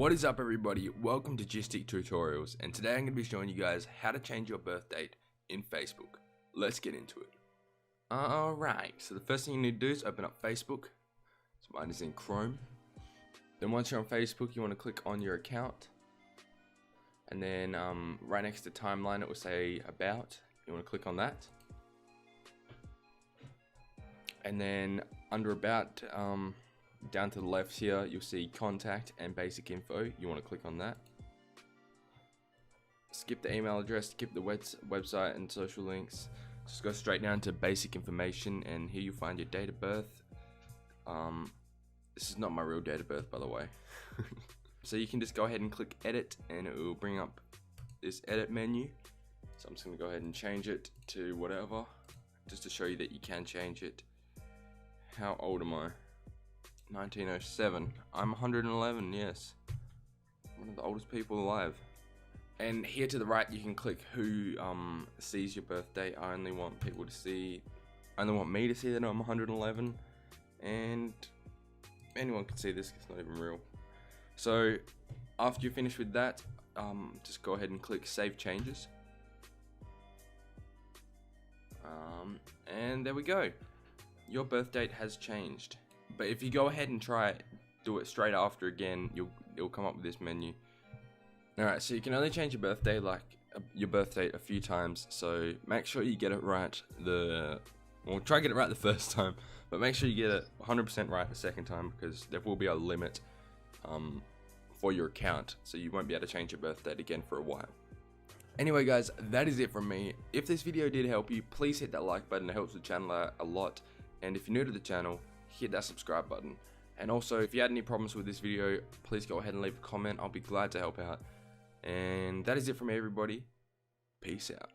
What is up everybody, welcome to Gistic Tutorials, and today I'm going to be showing you guys how to change your birth date in Facebook. Let's get into it. Alright, so the first thing you need to do is open up Facebook. So mine is in Chrome. Then once you're on Facebook, you want to click on your account. And then right next to timeline it will say about. You want to click on that. And then under about, down to the left here, you'll see contact and basic info. You want to click on that. Skip the email address, skip the website and social links. Just go straight down to basic information, and here you'll find your date of birth. This is not my real date of birth, by the way. So you can just go ahead and click edit, and it will bring up this edit menu. So I'm just going to go ahead and change it to whatever, just to show you that you can change it. How old am I? 1907. I'm 111, yes. One of the oldest people alive. And here to the right you can click who sees your birthday. I only want me to see that I'm 111, and anyone can see this, it's not even real. So after you're finished with that, just go ahead and click save changes. And there we go. Your birth date has changed. But if you go ahead and do it straight after again, it'll come up with this menu. Alright, so you can only change your birthday your birth date a few times, so make sure you get it right try to get it right the first time, but make sure you get it 100% right the second time, because there will be a limit for your account, so you won't be able to change your birth date again for a while. Anyway guys, that is it from me. If this video did help you, please hit that like button, it helps the channel out a lot, and if you're new to the channel, hit that subscribe button. And also, if you had any problems with this video, please go ahead and leave a comment. I'll be glad to help out. And that is it from me, everybody. Peace out.